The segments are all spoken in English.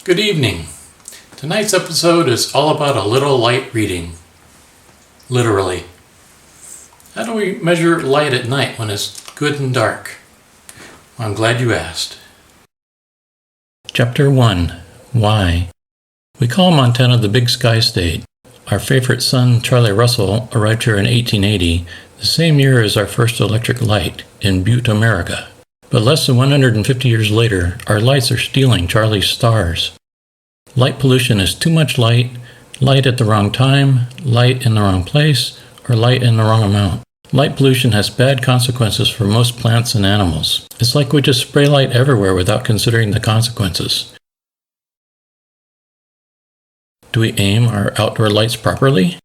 Good evening. Tonight's episode is all about a little light reading. Literally. How do we measure light at night when it's good and dark? Well, I'm glad you asked. Chapter 1. Why? We call Montana the Big Sky State. Our favorite son, Charlie Russell, arrived here in 1880, the same year as our first electric light in Butte, America. But less than 150 years later, our lights are stealing Charlie's stars. Light pollution is too much light, light at the wrong time, light in the wrong place, or light in the wrong amount. Light pollution has bad consequences for most plants and animals. It's like we just spray light everywhere without considering the consequences. Do we aim our outdoor lights properly?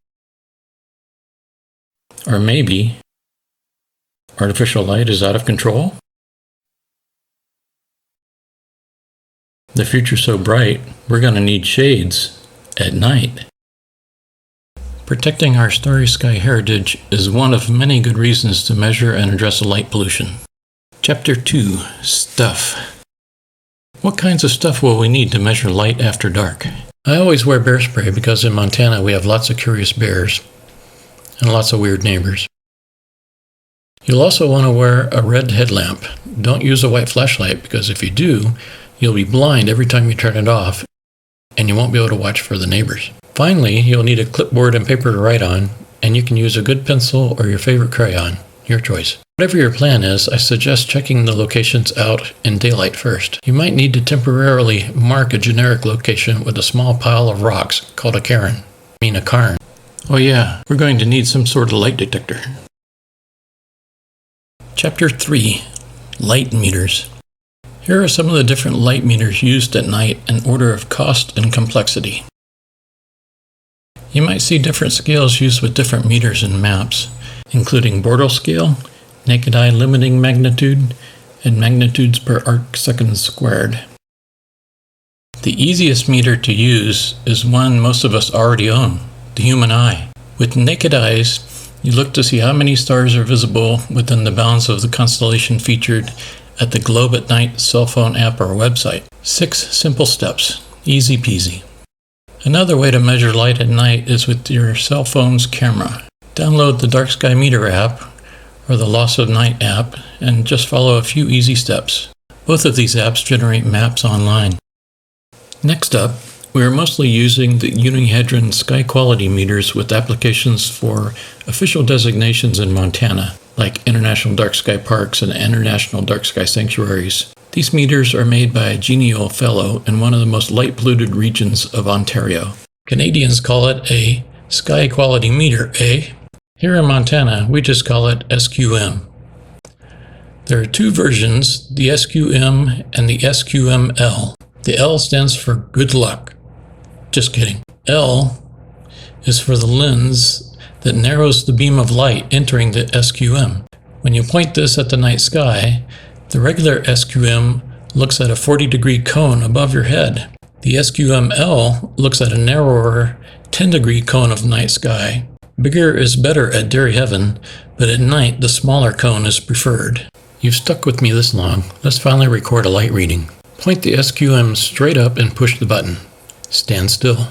Or maybe artificial light is out of control? The future's so bright, we're going to need shades at night. Protecting our starry sky heritage is one of many good reasons to measure and address light pollution. Chapter 2. Stuff. What kinds of stuff will we need to measure light after dark? I always wear bear spray because in Montana we have lots of curious bears and lots of weird neighbors. You'll also want to wear a red headlamp. Don't use a white flashlight because if you do, you'll be blind every time you turn it off, and you won't be able to watch for the neighbors. Finally, you'll need a clipboard and paper to write on, and you can use a good pencil or your favorite crayon, your choice. Whatever your plan is, I suggest checking the locations out in daylight first. You might need to temporarily mark a generic location with a small pile of rocks called a cairn. A cairn. Oh yeah, we're going to need some sort of light detector. Chapter 3. Light meters. Here are some of the different light meters used at night in order of cost and complexity. You might see different scales used with different meters and maps, including Bortle scale, naked eye limiting magnitude, and magnitudes per arc second squared. The easiest meter to use is one most of us already own, the human eye. With naked eyes, you look to see how many stars are visible within the bounds of the constellation featured at the Globe at Night cell phone app or website. 6 simple steps, easy peasy. Another way to measure light at night is with your cell phone's camera. Download the Dark Sky Meter app or the Loss of Night app and just follow a few easy steps. Both of these apps generate maps online. Next up, we are mostly using the unihedron sky quality meters with applications for official designations in Montana, like International Dark Sky Parks and International Dark Sky Sanctuaries. These meters are made by a genial fellow in one of the most light-polluted regions of Ontario. Canadians call it a sky quality meter, eh? Here in Montana, we just call it SQM. There are 2 versions, the SQM and the SQML. The L stands for good luck. Just kidding. L is for the lens that narrows the beam of light entering the SQM. When you point this at the night sky, the regular SQM looks at a 40-degree cone above your head. The SQML looks at a narrower 10-degree cone of night sky. Bigger is better at Dairy Heaven, but at night the smaller cone is preferred. You've stuck with me this long. Let's finally record a light reading. Point the SQM straight up and push the button. Stand still.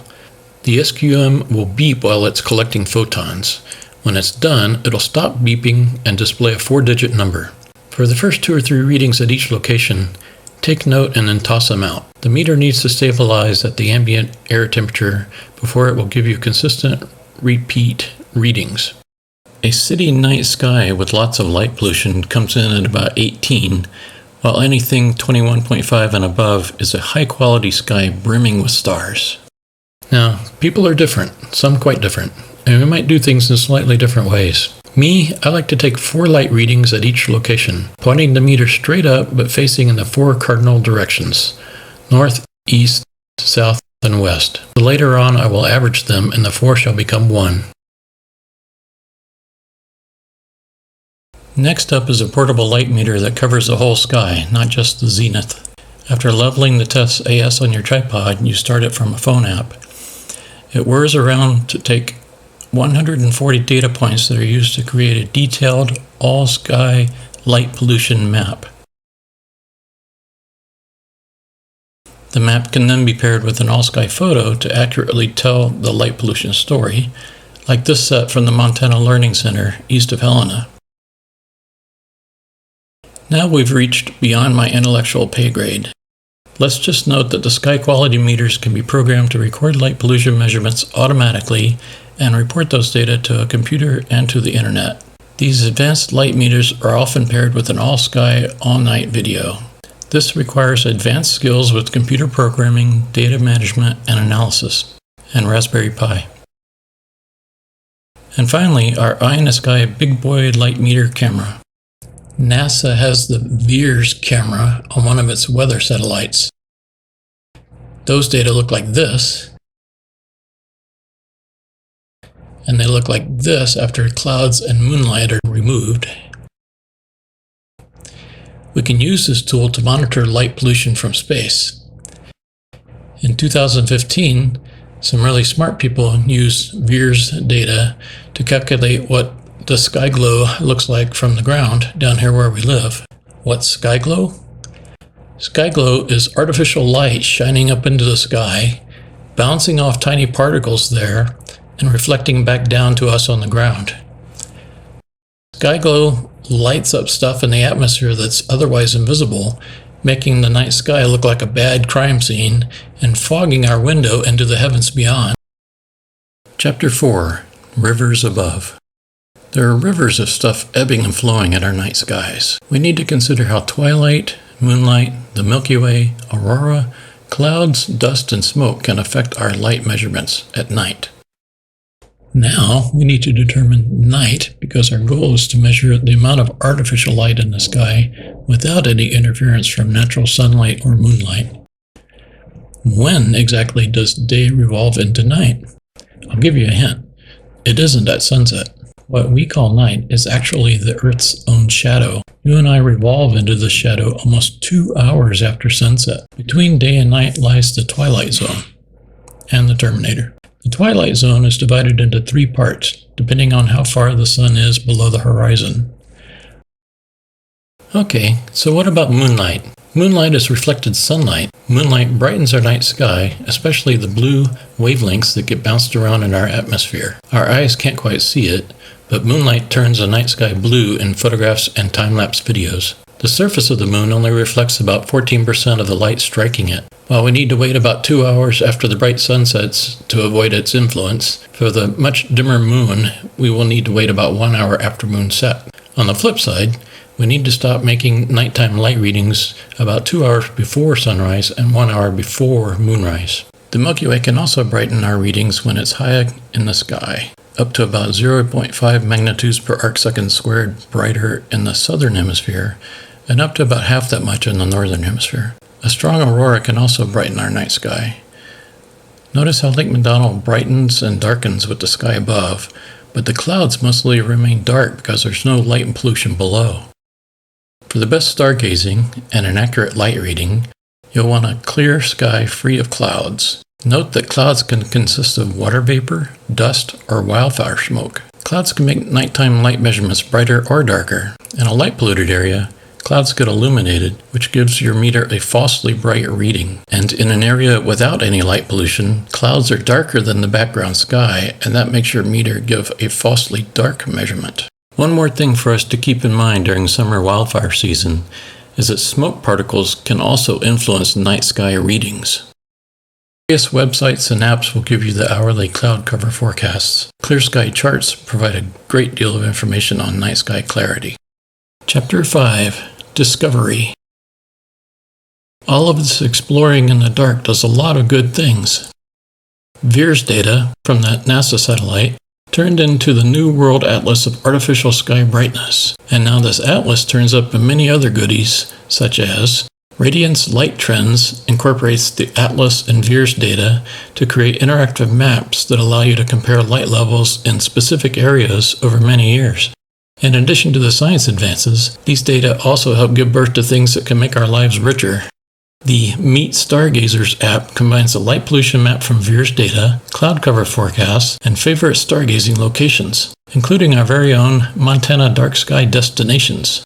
The SQM will beep while it's collecting photons. When it's done, it'll stop beeping and display a 4-digit number. For the first 2 or 3 readings at each location, take note and then toss them out. The meter needs to stabilize at the ambient air temperature before it will give you consistent repeat readings. A city night sky with lots of light pollution comes in at about 18, while anything 21.5 and above is a high-quality sky brimming with stars. Now, people are different, some quite different, and we might do things in slightly different ways. Me, I like to take 4 light readings at each location, pointing the meter straight up but facing in the 4 cardinal directions, north, east, south, and west. Later on, I will average them and the 4 shall become 1. Next up is a portable light meter that covers the whole sky, not just the zenith. After leveling the TESS AS on your tripod, you start it from a phone app. It whirs around to take 140 data points that are used to create a detailed all-sky light pollution map. The map can then be paired with an all-sky photo to accurately tell the light pollution story, like this set from the Montana Learning Center east of Helena. Now we've reached beyond my intellectual pay grade. Let's just note that the sky quality meters can be programmed to record light pollution measurements automatically and report those data to a computer and to the internet. These advanced light meters are often paired with an all-sky, all-night video. This requires advanced skills with computer programming, data management, and analysis, and Raspberry Pi. And finally, our eye in the sky big boy light meter camera. NASA has the VIIRS camera on one of its weather satellites. Those data look like this, and they look like this after clouds and moonlight are removed. We can use this tool to monitor light pollution from space. In 2015, some really smart people used VIIRS data to calculate what the sky glow looks like from the ground down here where we live. What's sky glow? Sky glow is artificial light shining up into the sky, bouncing off tiny particles there, and reflecting back down to us on the ground. Sky glow lights up stuff in the atmosphere that's otherwise invisible, making the night sky look like a bad crime scene and fogging our window into the heavens beyond. Chapter 4. Rivers Above. There are rivers of stuff ebbing and flowing in our night skies. We need to consider how twilight, moonlight, the Milky Way, aurora, clouds, dust, and smoke can affect our light measurements at night. Now, we need to determine night because our goal is to measure the amount of artificial light in the sky without any interference from natural sunlight or moonlight. When exactly does day revolve into night? I'll give you a hint. It isn't at sunset. What we call night is actually the Earth's own shadow. You and I revolve into the shadow almost 2 hours after sunset. Between day and night lies the twilight zone and the terminator. The twilight zone is divided into 3 parts, depending on how far the sun is below the horizon. Okay, so what about moonlight? Moonlight is reflected sunlight. Moonlight brightens our night sky, especially the blue wavelengths that get bounced around in our atmosphere. Our eyes can't quite see it, but moonlight turns the night sky blue in photographs and time-lapse videos. The surface of the moon only reflects about 14% of the light striking it. While we need to wait about 2 hours after the bright sun sets to avoid its influence, for the much dimmer moon, we will need to wait about 1 hour after moonset. On the flip side, we need to stop making nighttime light readings about 2 hours before sunrise and 1 hour before moonrise. The Milky Way can also brighten our readings when it's high in the sky, up to about 0.5 magnitudes per arcsecond squared brighter in the southern hemisphere, and up to about half that much in the northern hemisphere. A strong aurora can also brighten our night sky. Notice how Lake McDonald brightens and darkens with the sky above, but the clouds mostly remain dark because there's no light and pollution below. For the best stargazing and an accurate light reading, you'll want a clear sky free of clouds. Note that clouds can consist of water vapor, dust, or wildfire smoke. Clouds can make nighttime light measurements brighter or darker. In a light-polluted area, clouds get illuminated, which gives your meter a falsely bright reading. And in an area without any light pollution, clouds are darker than the background sky, and that makes your meter give a falsely dark measurement. One more thing for us to keep in mind during summer wildfire season is that smoke particles can also influence night sky readings. Various websites and apps will give you the hourly cloud cover forecasts. Clear sky charts provide a great deal of information on night sky clarity. Chapter 5. Discovery. All of this exploring in the dark does a lot of good things. VIIRS data from that NASA satellite turned into the New World Atlas of Artificial Sky Brightness, and now this atlas turns up in many other goodies, such as Radiance Light Trends incorporates the Atlas and VIIRS data to create interactive maps that allow you to compare light levels in specific areas over many years. In addition to the science advances, these data also help give birth to things that can make our lives richer. The Meet Stargazers app combines a light pollution map from VIIRS data, cloud cover forecasts, and favorite stargazing locations, including our very own Montana dark sky destinations.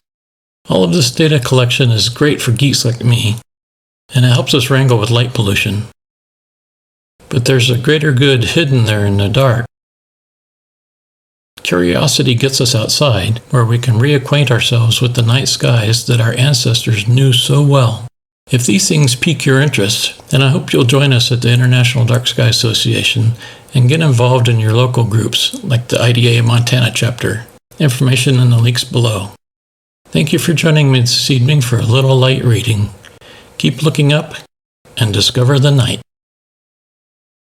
All of this data collection is great for geeks like me. and it helps us wrangle with light pollution. But there's a greater good hidden there in the dark. Curiosity gets us outside, where we can reacquaint ourselves with the night skies that our ancestors knew so well. If these things pique your interest, then I hope you'll join us at the International Dark Sky Association and get involved in your local groups, like the IDA Montana chapter. Information in the links below. Thank you for joining me this evening for a little light reading. Keep looking up and discover the night.